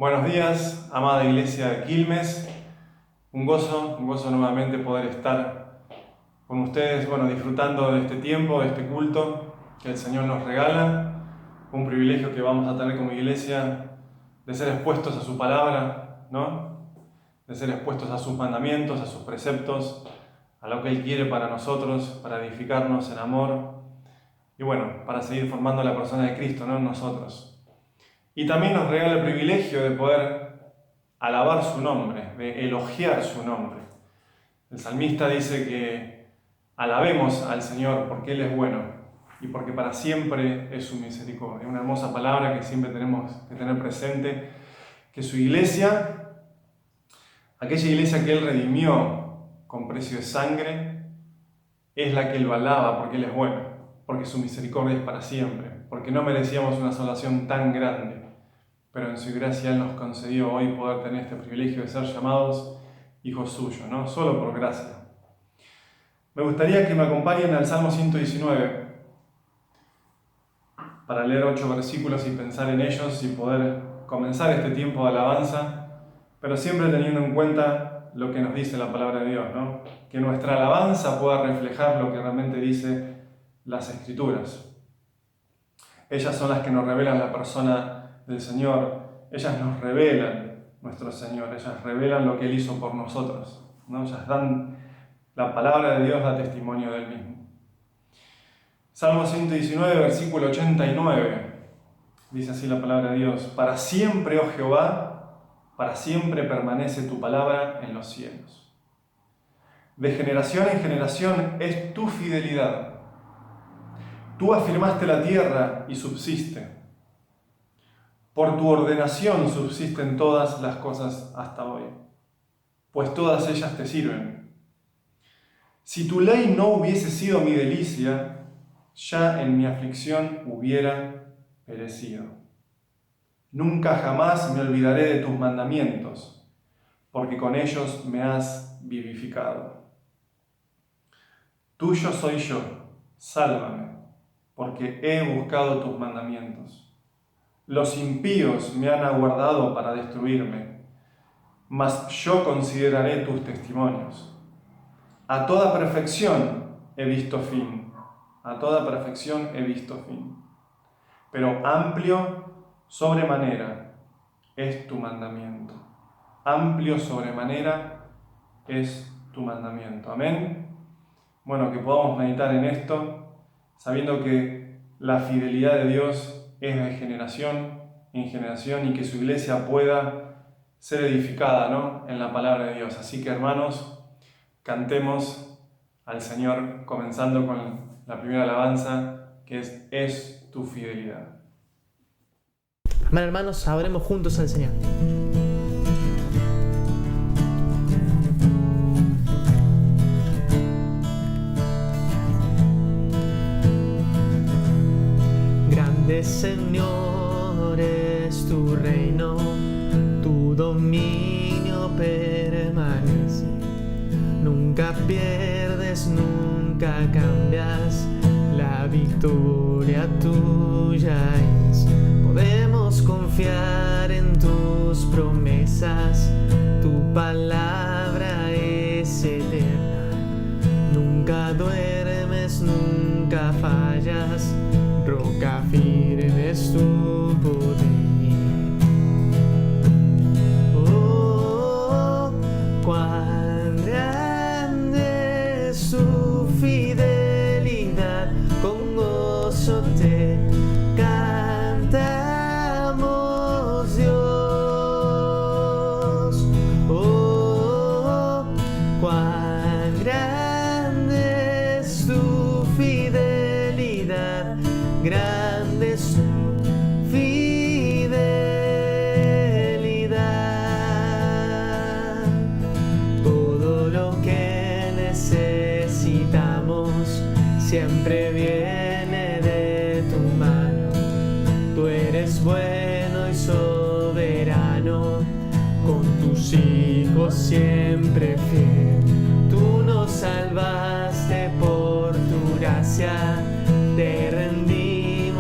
Buenos días, amada Iglesia de Quilmes. Un gozo nuevamente poder estar con ustedes, disfrutando de este tiempo, de este culto que el Señor nos regala. Un privilegio que vamos a tener como iglesia de ser expuestos a su palabra, ¿no? De ser expuestos a sus mandamientos, a sus preceptos, a lo que Él quiere para nosotros, para edificarnos en amor y para seguir formando la persona de Cristo, ¿no? En nosotros. Y también nos regala el privilegio de poder alabar su nombre, de elogiar su nombre. El salmista dice que alabemos al Señor porque Él es bueno y porque para siempre es su misericordia. Una hermosa palabra que siempre tenemos que tener presente, que su iglesia, aquella iglesia que Él redimió con precio de sangre, es la que Él alaba porque Él es bueno, porque su misericordia es para siempre, porque no merecíamos una salvación tan grande. Pero en su gracia Él nos concedió hoy poder tener este privilegio de ser llamados hijos suyos, ¿no? Solo por gracia. Me gustaría que me acompañen al Salmo 119 para leer 8 versículos y pensar en ellos y poder comenzar este tiempo de alabanza, pero siempre teniendo en cuenta lo que nos dice la palabra de Dios, ¿no? Que nuestra alabanza pueda reflejar lo que realmente dice las Escrituras. Ellas son las que nos revelan la persona del Señor, ellas nos revelan nuestro Señor, ellas revelan lo que Él hizo por nosotros, ¿no? Ellas dan, la palabra de Dios da testimonio de Él mismo. Salmo 119, versículo 89, dice así la palabra de Dios: para siempre, oh Jehová, para siempre permanece tu palabra en los cielos. De generación en generación es tu fidelidad. Tú afirmaste la tierra y subsiste. Por tu ordenación subsisten todas las cosas hasta hoy, pues todas ellas te sirven. Si tu ley no hubiese sido mi delicia, ya en mi aflicción hubiera perecido. Nunca jamás me olvidaré de tus mandamientos, porque con ellos me has vivificado. Tuyo soy yo, sálvame, porque he buscado tus mandamientos. Los impíos me han aguardado para destruirme, mas yo consideraré tus testimonios. A toda perfección he visto fin, a toda perfección he visto fin. Pero amplio sobremanera es tu mandamiento. Amplio sobremanera es tu mandamiento. Amén. Que podamos meditar en esto, sabiendo que la fidelidad de Dios es de generación en generación y que su iglesia pueda ser edificada, ¿no? En la palabra de Dios. Así que, hermanos, cantemos al Señor, comenzando con la primera alabanza, que es tu fidelidad. Amén, hermanos, adoremos juntos al Señor. Señor, es tu reino, tu dominio permanece. Nunca pierdes, nunca cambias, la victoria tuya es. Podemos confiar en tus promesas, tu palabra es eterna. Nunca duermes, nunca fallas, roca firme es tu poder. Oh, cuán grande es tu fidelidad, con gozo te cantamos, Dios. Oh, cuán grande es tu fidelidad, grande es tu fidelidad. Todo lo que necesitamos siempre viene de tu mano. Tú eres bueno y soberano, con tus hijos siempre fiel. Tú nos salvaste por tu gracia, te rendimos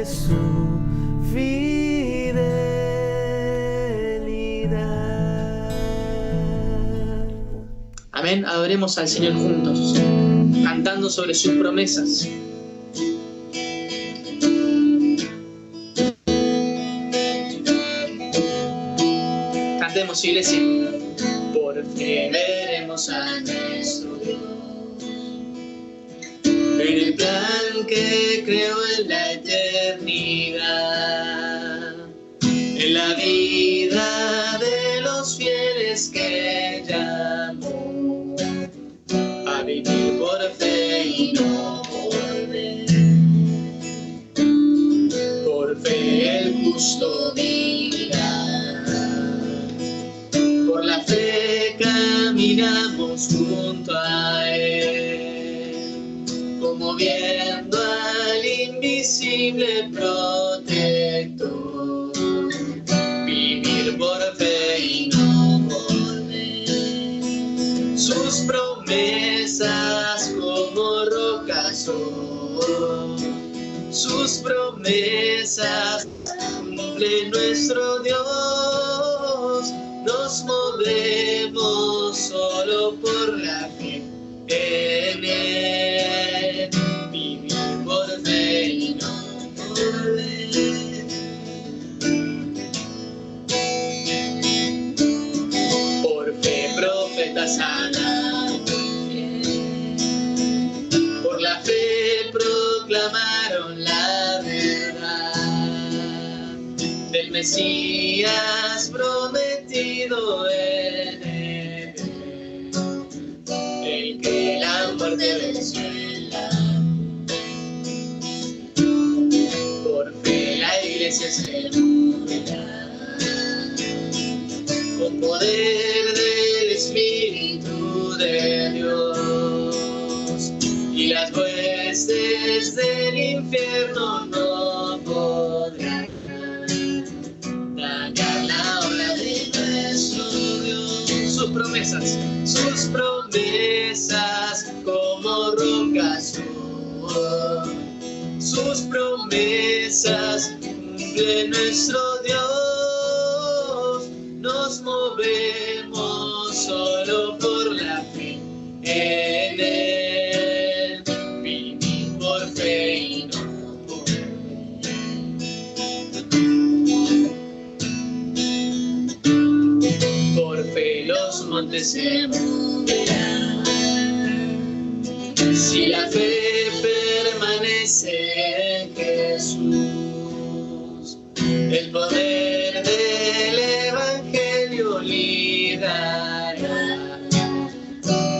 de su fidelidad. Amén. Adoremos al Señor juntos, cantando sobre sus promesas. Cantemos, iglesia. Por fe veremos a nuestro Dios, en el plan que creó en la eternidad, en la vida de los fieles que llamó a vivir por fe y no por ver. Por fe el justo vivirá, por la fe caminamos junto a Él, como viendo al invisible protector, vivir por fe y no por ver. Sus promesas como rocas son, sus promesas cumple nuestro Dios. Nos movemos solo por la fe en Él, vivir por fe y no por ver. Por fe profetas hablaron, por la fe proclamaron la verdad del Mesías prometido en Él, el que la muerte venció en la cruz. Por fe la iglesia se moverá, con poder del Espíritu de Dios, y las huestes del infierno no podrán dañar la obra de nuestro Dios. Sus promesas como rocas son, sus promesas cumple nuestro Dios. Nos movemos solo por la fe en Él, vivir por fe y no por ver. Por fe los montes se moverán, si la fe permanece en Jesús, el poder del Evangelio librará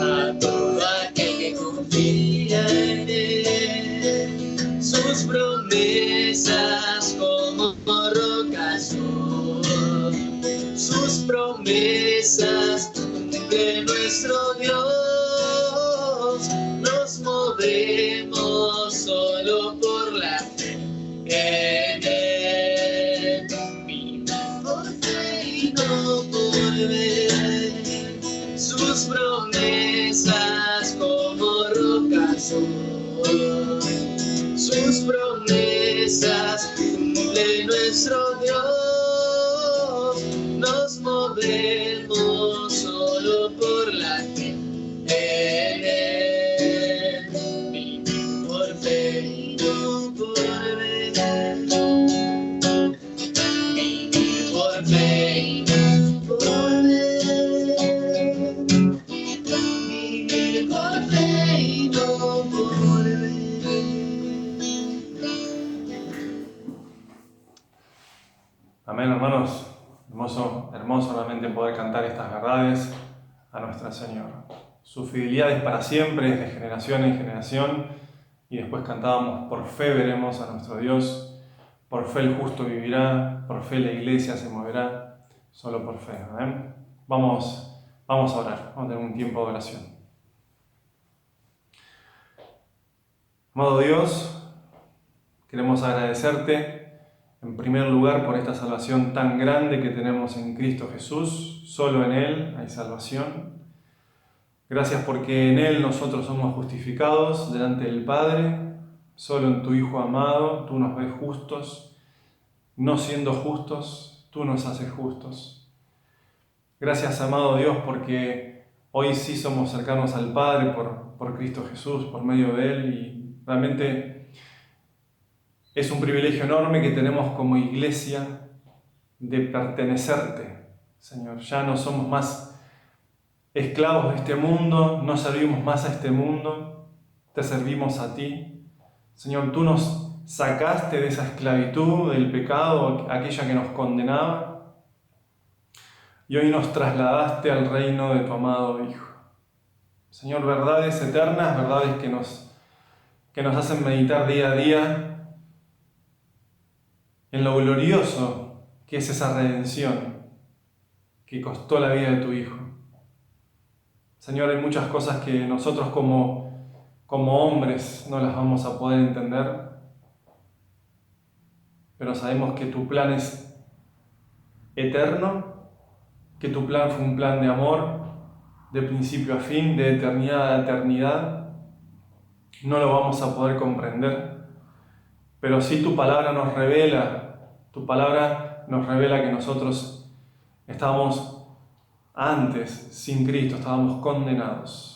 a todo aquel que confía en Él. Sus promesas como rocas son, sus promesas cumple nuestro Dios. Nos movemos solo por la fe en Él, vivir por fe y no por ver. Sus promesas como rocas son, sus promesas cumple nuestro Dios. Nos movemos solo por la fe en Él, vivir por fe y no por ver. Vivir por fe y no por ver. Vivir por fe y no por ver. Amén, hermanos. Hermoso realmente poder cantar estas verdades a nuestra Señora. Su fidelidad es para siempre, es de generación en generación. Y después cantábamos: por fe veremos a nuestro Dios, por fe el justo vivirá, por fe la iglesia se moverá, solo por fe. Amén. Vamos a orar, vamos a tener un tiempo de oración. Amado Dios, queremos agradecerte en primer lugar por esta salvación tan grande que tenemos en Cristo Jesús. Solo en Él hay salvación. Gracias porque en Él nosotros somos justificados delante del Padre, Solo en tu Hijo amado tú nos ves justos. No siendo justos, tú nos haces justos. Gracias, amado Dios, porque hoy sí somos cercanos al Padre por Cristo Jesús, por medio de Él, y realmente es un privilegio enorme que tenemos como iglesia de pertenecerte, Señor. Ya no somos más esclavos de este mundo, no servimos más a este mundo, te servimos a ti. Señor, tú nos sacaste de esa esclavitud, del pecado, aquella que nos condenaba, y hoy nos trasladaste al reino de tu amado Hijo. Señor, verdades eternas, verdades que nos hacen meditar día a día en lo glorioso que es esa redención que costó la vida de tu Hijo. Señor, hay muchas cosas que nosotros como hombres no las vamos a poder entender, pero sabemos que tu plan es eterno, que tu plan fue un plan de amor, de principio a fin, de eternidad a eternidad. No lo vamos a poder comprender, pero sí tu palabra nos revela que nosotros estábamos antes sin Cristo, estábamos condenados.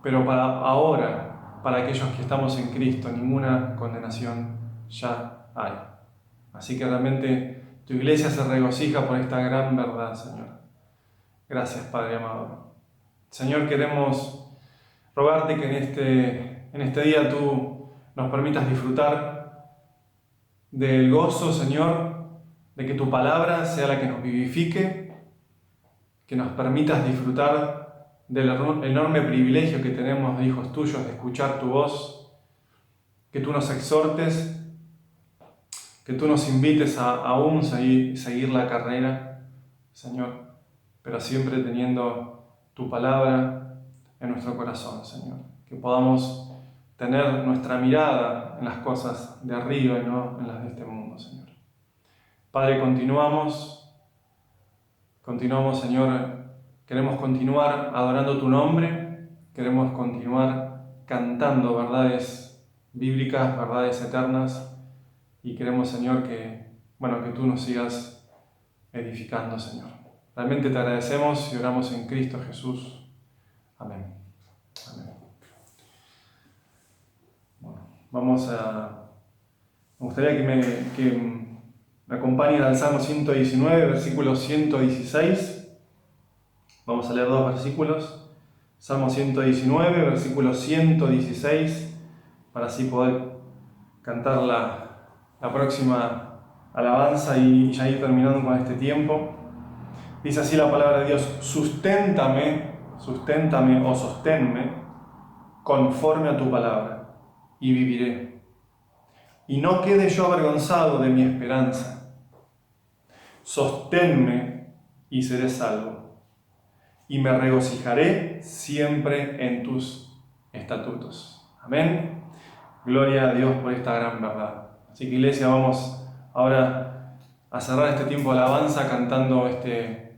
Pero para aquellos que estamos en Cristo, ninguna condenación ya hay. Así que realmente tu iglesia se regocija por esta gran verdad, Señor. Gracias, Padre amado. Señor, queremos rogarte que en este día tú nos permitas disfrutar del gozo, Señor, de que tu palabra sea la que nos vivifique, que nos permitas disfrutar del enorme privilegio que tenemos de hijos tuyos de escuchar tu voz, que tú nos exhortes, que tú nos invites a aún seguir la carrera, Señor, pero siempre teniendo tu palabra en nuestro corazón, Señor. Que podamos tener nuestra mirada en las cosas de arriba y no en las de este mundo, Señor. Padre, continuamos, Señor. Queremos continuar adorando tu nombre, queremos continuar cantando verdades bíblicas, verdades eternas, y queremos, Señor, que tú nos sigas edificando, Señor. Realmente te agradecemos y oramos en Cristo Jesús. Amén. Amén. Bueno, me gustaría que me acompañen al Salmo 119, versículo 116. Vamos a leer dos versículos. Salmo 119, versículo 116, para así poder cantar la próxima alabanza y ya ir terminando con este tiempo. Dice así la palabra de Dios: susténtame o sosténme conforme a tu palabra, y viviré. Y no quede yo avergonzado de mi esperanza. Sosténme y seré salvo, y me regocijaré siempre en tus estatutos. Amén. Gloria a Dios por esta gran verdad. Así que, iglesia, vamos ahora a cerrar este tiempo de alabanza cantando este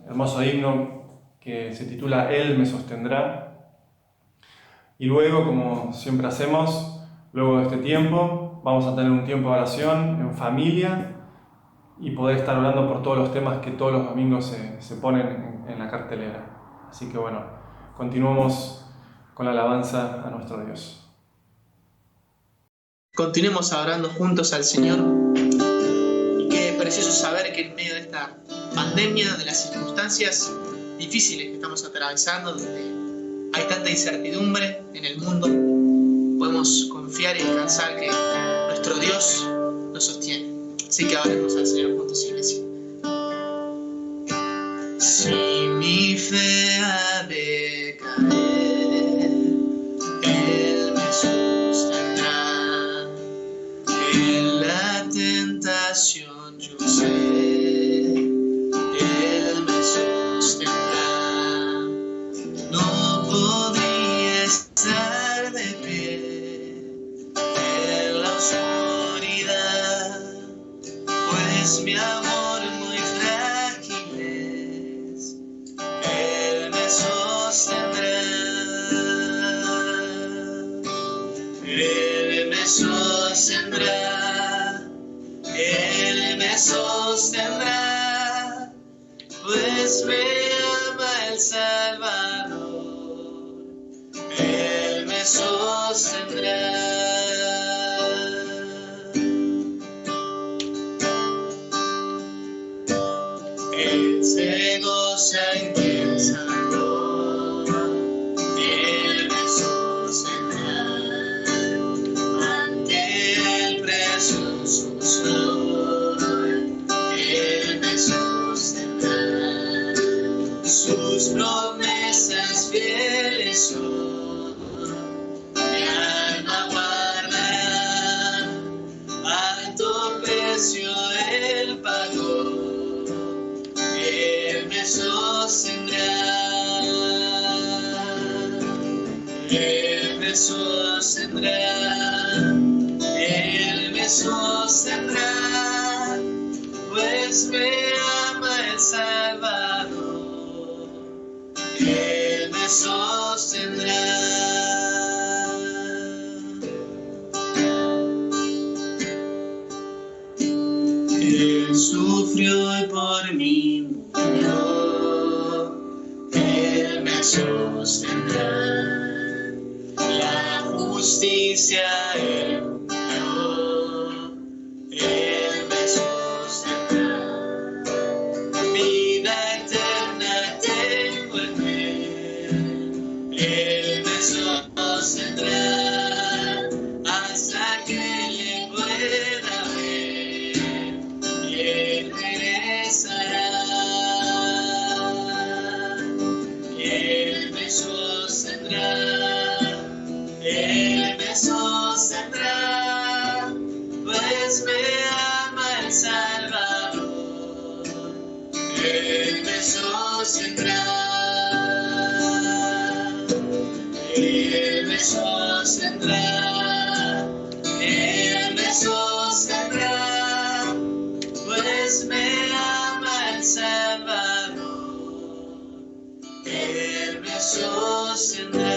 hermoso himno que se titula Él me sostendrá. Y luego, como siempre hacemos, luego de este tiempo, vamos a tener un tiempo de oración en familia y poder estar orando por todos los temas que todos los domingos se ponen en la cartelera. Así que continuamos con la alabanza a nuestro Dios. Continuemos adorando juntos al Señor. Y qué precioso saber que en medio de esta pandemia, de las circunstancias difíciles que estamos atravesando, donde hay tanta incertidumbre en el mundo, podemos confiar y descansar que nuestro Dios nos sostiene. Así que adoremos al Señor juntos, iglesia. Si mi fe ha de caer, Él me sostendrá. En la tentación yo sé, Él me sostendrá. No podría estar de pie en la oscuridad, pues mi amor muy frágil es, Él me sostendrá. sostendrá, Él me sostendrá, pues me ama el Salvador, Él me sostendrá. Él se goza en quien salvó, Él me sostendrá ante el precioso sol, Él me sostendrá. Sus promesas fieles son, mi alma guardará, alto precio Él pagó, Él me sostendrá, Él me sostendrá, Él me sostendrá, pues me ama el Salvador, Él me sostendrá. Él sufrió y por mí murió, Él me sostendrá, la justicia Él dio, Él me sostendrá, vida eterna tengo en Él me sostendrá, hasta que le pueda ver, y Él regresará, y Él me sostendrá, Él me sostendrá, pues me ama el Salvador, Él me sostendrá, Él me sostendrá, Él me sostendrá, pues me ama el Salvador, Él me sostendrá.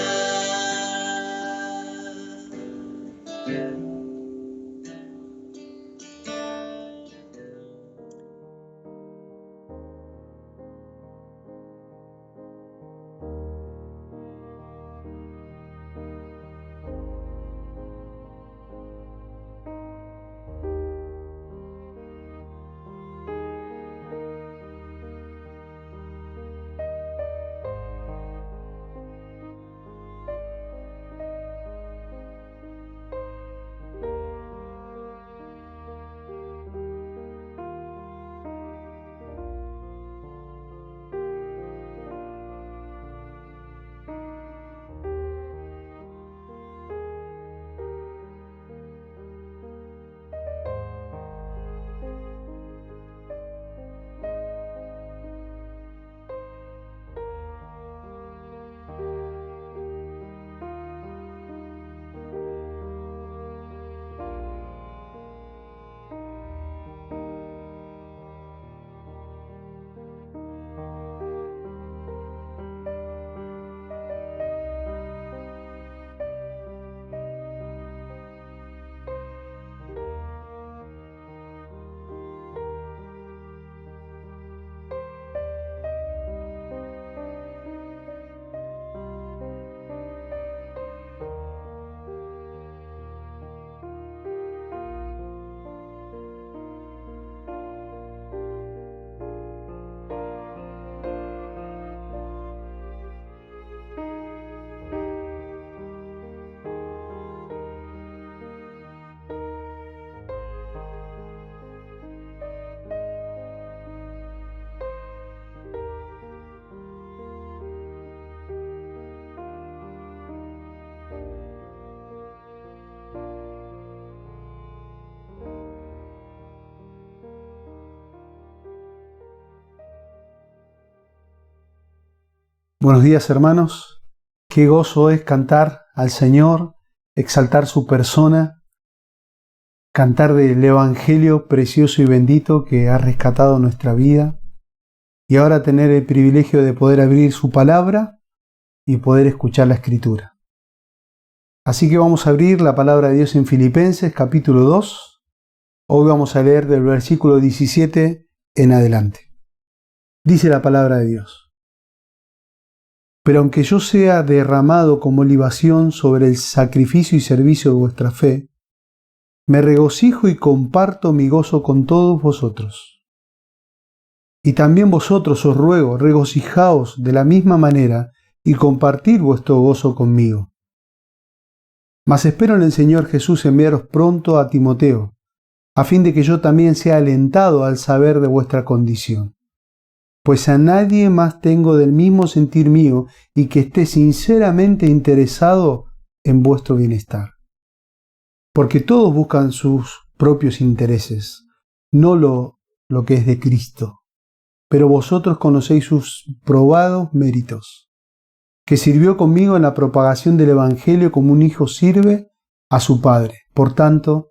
Buenos días, hermanos. Qué gozo es cantar al Señor, exaltar su persona, cantar del Evangelio precioso y bendito que ha rescatado nuestra vida, y ahora tener el privilegio de poder abrir su palabra y poder escuchar la Escritura. Así que vamos a abrir la palabra de Dios en Filipenses capítulo 2. Hoy vamos a leer del versículo 17 en adelante. Dice la palabra de Dios: Pero aunque yo sea derramado como libación sobre el sacrificio y servicio de vuestra fe, me regocijo y comparto mi gozo con todos vosotros. Y también vosotros os ruego, regocijaos de la misma manera y compartir vuestro gozo conmigo. Mas espero en el Señor Jesús enviaros pronto a Timoteo, a fin de que yo también sea alentado al saber de vuestra condición. Pues a nadie más tengo del mismo sentir mío y que esté sinceramente interesado en vuestro bienestar. Porque todos buscan sus propios intereses, no lo que es de Cristo. Pero vosotros conocéis sus probados méritos, que sirvió conmigo en la propagación del Evangelio como un hijo sirve a su padre. Por tanto,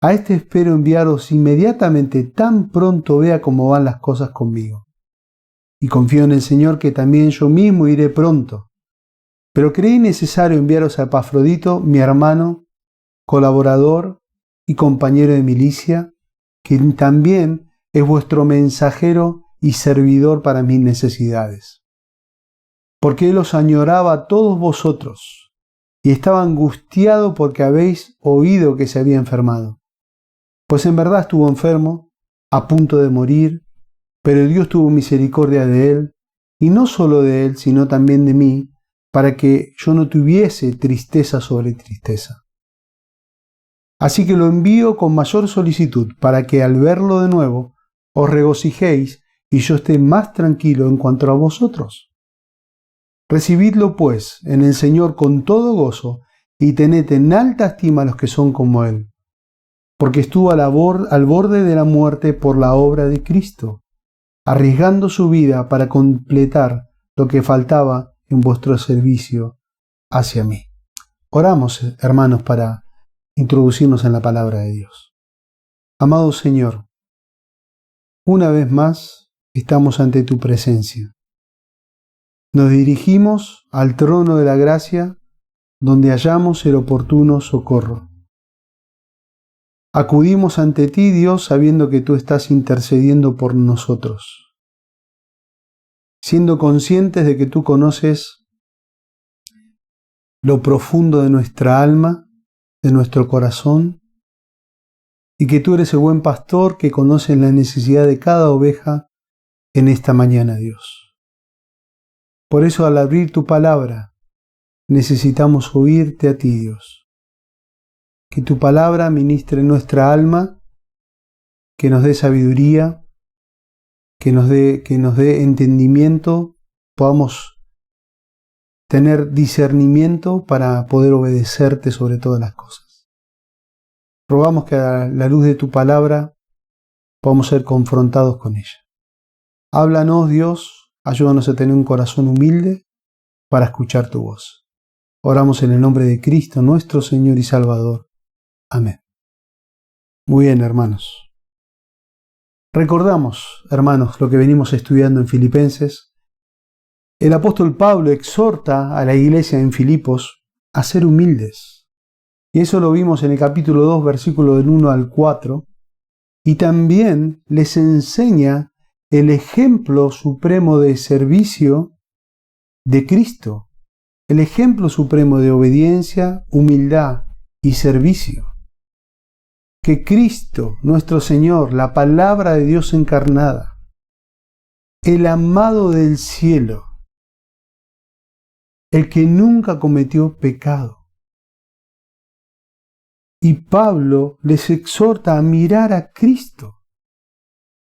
a este espero enviaros inmediatamente tan pronto vea cómo van las cosas conmigo. Y confío en el Señor que también yo mismo iré pronto. Pero creí necesario enviaros a Epafrodito, mi hermano, colaborador y compañero de milicia, que también es vuestro mensajero y servidor para mis necesidades. Porque él os añoraba a todos vosotros, y estaba angustiado porque habéis oído que se había enfermado. Pues en verdad estuvo enfermo, a punto de morir, pero Dios tuvo misericordia de él, y no solo de él, sino también de mí, para que yo no tuviese tristeza sobre tristeza. Así que lo envío con mayor solicitud, para que al verlo de nuevo os regocijéis y yo esté más tranquilo en cuanto a vosotros. Recibidlo pues en el Señor con todo gozo y tened en alta estima a los que son como Él, porque estuvo al borde de la muerte por la obra de Cristo, arriesgando su vida para completar lo que faltaba en vuestro servicio hacia mí. Oramos, hermanos, para introducirnos en la palabra de Dios. Amado Señor, una vez más estamos ante tu presencia. Nos dirigimos al trono de la gracia, donde hallamos el oportuno socorro. Acudimos ante ti, Dios, sabiendo que tú estás intercediendo por nosotros, siendo conscientes de que tú conoces lo profundo de nuestra alma, de nuestro corazón, y que tú eres el buen pastor que conoce la necesidad de cada oveja en esta mañana, Dios. Por eso, al abrir tu palabra, necesitamos oírte a ti, Dios. Que tu palabra ministre nuestra alma, que nos dé sabiduría, que nos dé entendimiento, podamos tener discernimiento para poder obedecerte sobre todas las cosas. Rogamos que a la luz de tu palabra podamos ser confrontados con ella. Háblanos, Dios. Ayúdanos a tener un corazón humilde para escuchar tu voz. Oramos en el nombre de Cristo, nuestro Señor y Salvador. Amén. Muy bien, hermanos. Recordamos, hermanos, lo que venimos estudiando en Filipenses. El apóstol Pablo exhorta a la iglesia en Filipos a ser humildes. Y eso lo vimos en el capítulo 2, versículo del 1 al 4. Y también les enseña el ejemplo supremo de servicio de Cristo, el ejemplo supremo de obediencia, humildad y servicio. Que Cristo, nuestro Señor, la palabra de Dios encarnada, el amado del cielo, el que nunca cometió pecado. Y Pablo les exhorta a mirar a Cristo,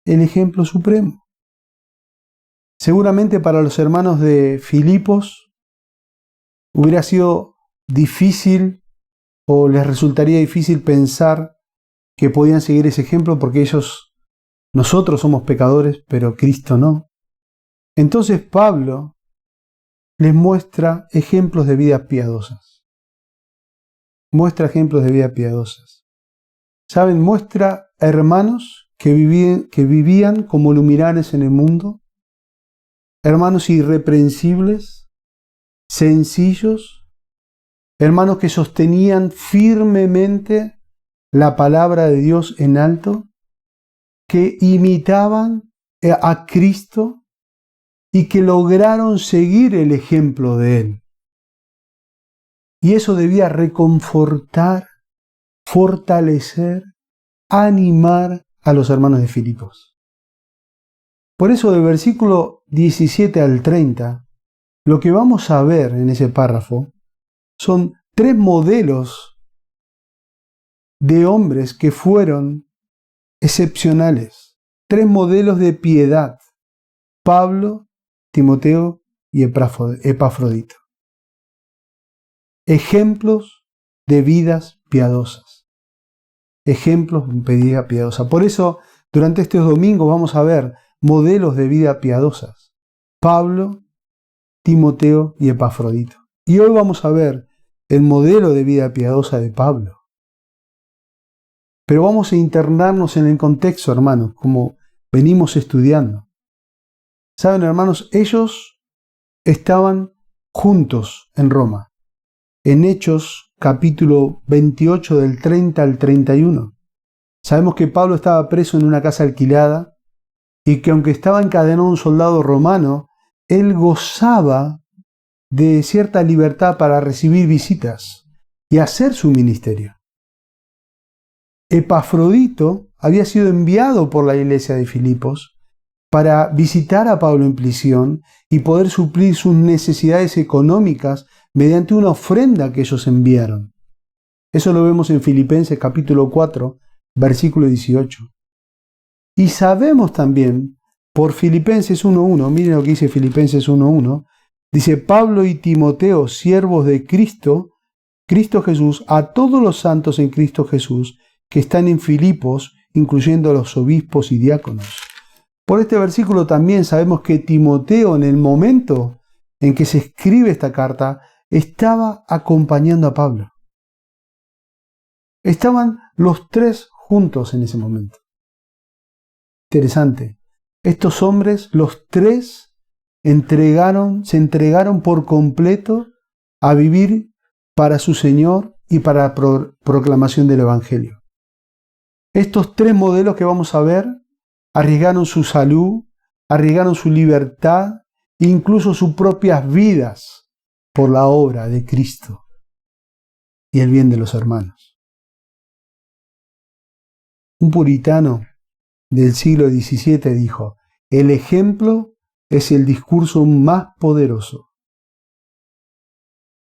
el ejemplo supremo. Seguramente para los hermanos de Filipos hubiera sido difícil o les resultaría difícil pensar que podían seguir ese ejemplo porque nosotros somos pecadores, pero Cristo no. Entonces Pablo les muestra ejemplos de vida piadosas. Muestra ejemplos de vida piadosas. ¿Saben? Muestra hermanos que vivían como luminares en el mundo, hermanos irreprensibles, sencillos, hermanos que sostenían firmemente la palabra de Dios en alto, que imitaban a Cristo y que lograron seguir el ejemplo de Él. Y eso debía reconfortar, fortalecer, animar a los hermanos de Filipos. Por eso del versículo 17 al 30, lo que vamos a ver en ese párrafo son 3 modelos de hombres que fueron excepcionales. 3 modelos de piedad: Pablo, Timoteo y Epafrodito. Ejemplos de vidas piadosas. Ejemplos de vida piadosa. Por eso, durante estos domingos vamos a ver modelos de vida piadosas: Pablo, Timoteo y Epafrodito. Y hoy vamos a ver el modelo de vida piadosa de Pablo. Pero vamos a internarnos en el contexto, hermanos, como venimos estudiando. Saben, hermanos, ellos estaban juntos en Roma. En Hechos, capítulo 28, del 30 al 31. Sabemos que Pablo estaba preso en una casa alquilada y que aunque estaba encadenado un soldado romano, él gozaba de cierta libertad para recibir visitas y hacer su ministerio. Epafrodito había sido enviado por la iglesia de Filipos para visitar a Pablo en prisión y poder suplir sus necesidades económicas mediante una ofrenda que ellos enviaron. Eso lo vemos en Filipenses capítulo 4, versículo 18. Y sabemos también por Filipenses 1.1, miren lo que dice Filipenses 1.1, dice: Pablo y Timoteo, siervos de Cristo Jesús, a todos los santos en Cristo Jesús que están en Filipos, incluyendo a los obispos y diáconos. Por este versículo también sabemos que Timoteo, en el momento en que se escribe esta carta, estaba acompañando a Pablo. Estaban los 3 juntos en ese momento. Interesante. Estos hombres, los 3, se entregaron por completo a vivir para su Señor y para la proclamación del Evangelio. Estos 3 modelos que vamos a ver arriesgaron su salud, arriesgaron su libertad, incluso sus propias vidas por la obra de Cristo y el bien de los hermanos. Un puritano del siglo XVII dijo: el ejemplo es el discurso más poderoso.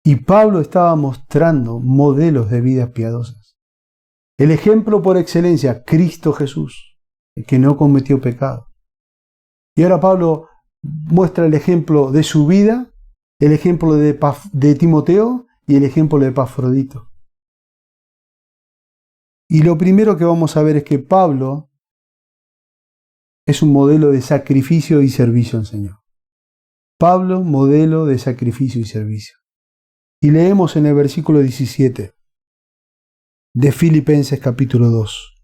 Y Pablo estaba mostrando modelos de vidas piadosas. El ejemplo por excelencia, Cristo Jesús, el que no cometió pecado. Y ahora Pablo muestra el ejemplo de su vida, el ejemplo de Timoteo y el ejemplo de Epafrodito. Y lo primero que vamos a ver es que Pablo es un modelo de sacrificio y servicio al Señor. Pablo, modelo de sacrificio y servicio. Y leemos en el versículo 17 de Filipenses capítulo 2.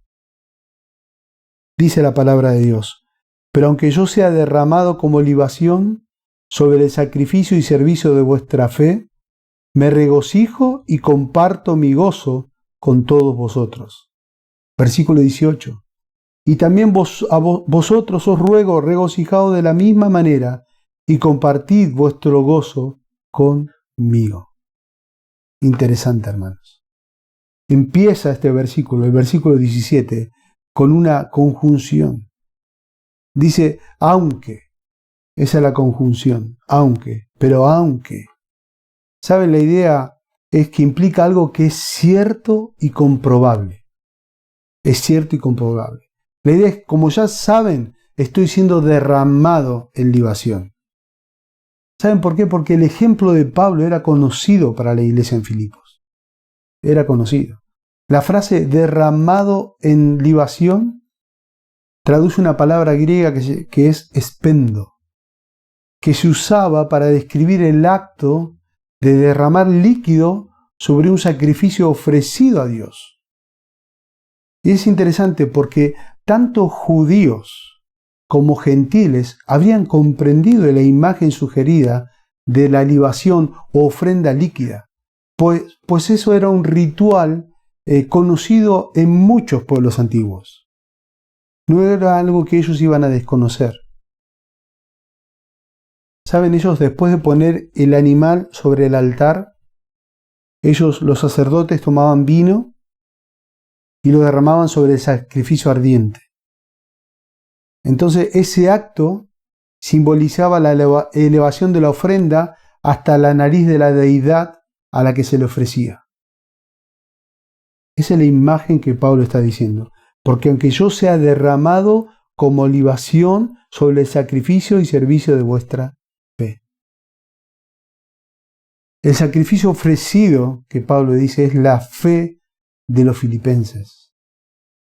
Dice la palabra de Dios: pero aunque yo sea derramado como libación sobre el sacrificio y servicio de vuestra fe, me regocijo y comparto mi gozo con todos vosotros. Versículo 18. Y también vosotros os ruego, regocijaos de la misma manera y compartid vuestro gozo conmigo. Interesante, hermanos. Empieza este versículo, el versículo 17, con una conjunción. Dice, aunque. Esa es la conjunción, aunque, pero aunque. ¿Saben? La idea es que implica algo que es cierto y comprobable. Es cierto y comprobable. La idea es, como ya saben, estoy siendo derramado en libación. ¿Saben por qué? Porque el ejemplo de Pablo era conocido para la iglesia en Filipos. Era conocido. La frase derramado en libación traduce una palabra griega que es espendo, que se usaba para describir el acto de derramar líquido sobre un sacrificio ofrecido a Dios. Y es interesante porque tanto judíos como gentiles habían comprendido la imagen sugerida de la libación o ofrenda líquida, pues eso era un ritual conocido en muchos pueblos antiguos. No era algo que ellos iban a desconocer. ¿Saben? Ellos, después de poner el animal sobre el altar, los sacerdotes, tomaban vino y lo derramaban sobre el sacrificio ardiente. Entonces ese acto simbolizaba la elevación de la ofrenda hasta la nariz de la deidad a la que se le ofrecía. Esa es la imagen que Pablo está diciendo. Porque aunque yo sea derramado como libación sobre el sacrificio y servicio de vuestra fe. El sacrificio ofrecido, que Pablo dice, es la fe de los filipenses.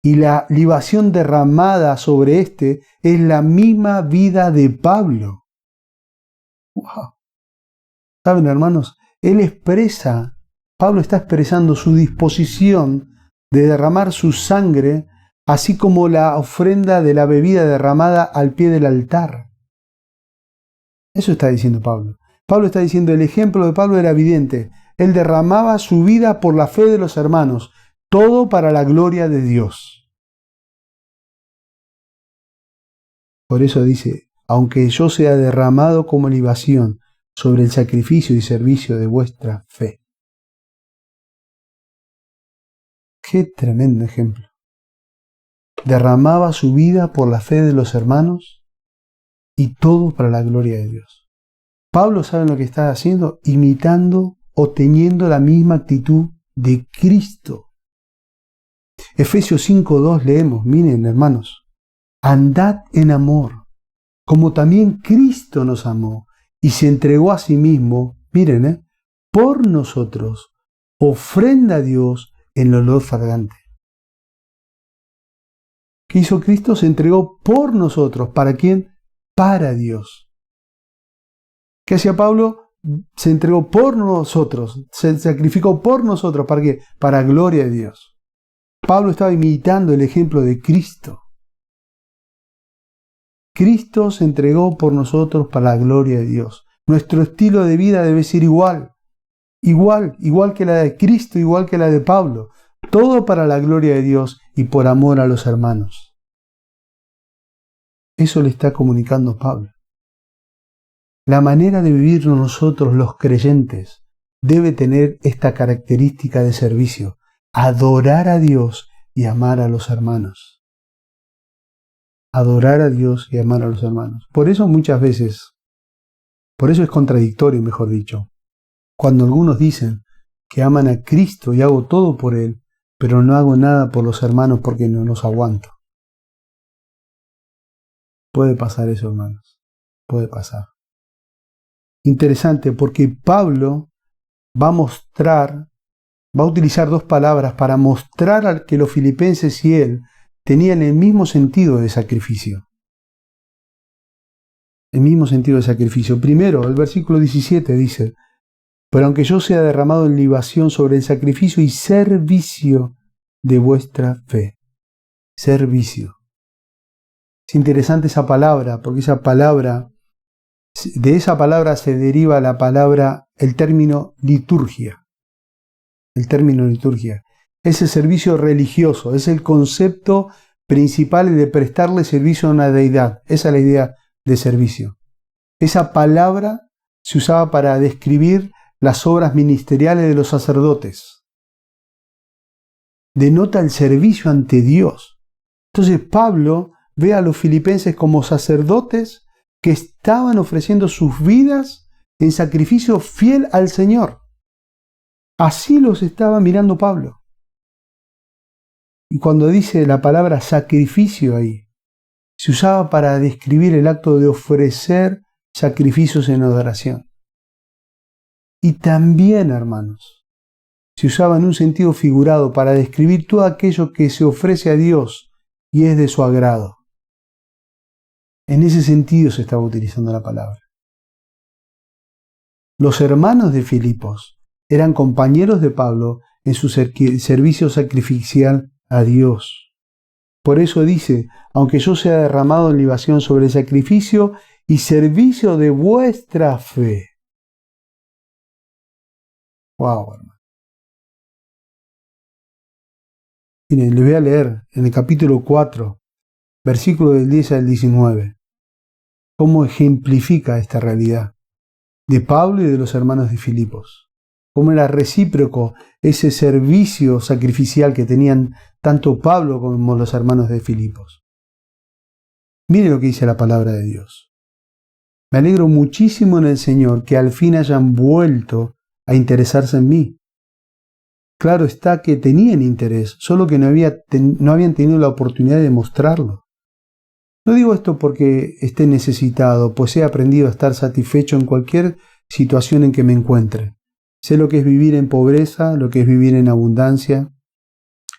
Y la libación derramada sobre es la misma vida de Pablo. ¡Wow! ¿Saben, hermanos? Pablo está expresando su disposición de derramar su sangre, así como la ofrenda de la bebida derramada al pie del altar. Eso está diciendo Pablo. Pablo está diciendo, el ejemplo de Pablo era evidente. Él derramaba su vida por la fe de los hermanos, todo para la gloria de Dios. Por eso dice, aunque yo sea derramado como libación sobre el sacrificio y servicio de vuestra fe. Qué tremendo ejemplo. Derramaba su vida por la fe de los hermanos y todo para la gloria de Dios. Pablo, ¿saben lo que está haciendo? Imitando o teniendo la misma actitud de Cristo. Efesios 5:2 leemos, miren hermanos, andad en amor, como también Cristo nos amó y se entregó a sí mismo, miren, por nosotros, ofrenda a Dios en el olor fragante. ¿Qué hizo Cristo? Se entregó por nosotros. ¿Para quién? Para Dios. ¿Qué hacía Pablo? Se entregó por nosotros, se sacrificó por nosotros. ¿Para qué? Para gloria de Dios. Pablo estaba imitando el ejemplo de Cristo. Cristo se entregó por nosotros para la gloria de Dios. Nuestro estilo de vida debe ser igual que la de Cristo, igual que la de Pablo. Todo para la gloria de Dios y por amor a los hermanos. Eso le está comunicando Pablo. La manera de vivir nosotros los creyentes debe tener esta característica de servicio. Adorar a Dios y amar a los hermanos. Adorar a Dios y amar a los hermanos. Por eso muchas veces, por eso es contradictorio, mejor dicho, cuando algunos dicen que aman a Cristo y hago todo por Él, pero no hago nada por los hermanos porque no los aguanto. Puede pasar eso, hermanos. Puede pasar. Interesante, porque Pablo va a utilizar dos palabras para mostrar que los filipenses y él tenían el mismo sentido de sacrificio. El mismo sentido de sacrificio. Primero, el versículo 17 dice, pero aunque yo sea derramado en libación sobre el sacrificio y servicio de vuestra fe. Servicio. Es interesante esa palabra, porque de esa palabra se deriva el término liturgia. El término liturgia. Es el servicio religioso, es el concepto principal de prestarle servicio a una deidad. Esa es la idea de servicio. Esa palabra se usaba para describir las obras ministeriales de los sacerdotes. Denota el servicio ante Dios. Entonces Pablo ve a los filipenses como sacerdotes que estaban ofreciendo sus vidas en sacrificio fiel al Señor. Así los estaba mirando Pablo. Y cuando dice la palabra sacrificio ahí, se usaba para describir el acto de ofrecer sacrificios en adoración. Y también, hermanos, se usaba en un sentido figurado para describir todo aquello que se ofrece a Dios y es de su agrado. En ese sentido se estaba utilizando la palabra. Los hermanos de Filipos eran compañeros de Pablo en su servicio sacrificial a Dios. Por eso dice, aunque yo sea derramado en libación sobre el sacrificio y servicio de vuestra fe. Wow, hermano. Miren, les voy a leer en el capítulo 4, versículo del 10 al 19, cómo ejemplifica esta realidad de Pablo y de los hermanos de Filipos. Cómo era recíproco ese servicio sacrificial que tenían tanto Pablo como los hermanos de Filipos. Miren lo que dice la palabra de Dios. Me alegro muchísimo en el Señor que al fin hayan vuelto a interesarse en mí. Claro está que tenían interés, solo que no habían tenido la oportunidad de mostrarlo. No digo esto porque esté necesitado, pues he aprendido a estar satisfecho en cualquier situación en que me encuentre. Sé lo que es vivir en pobreza, lo que es vivir en abundancia.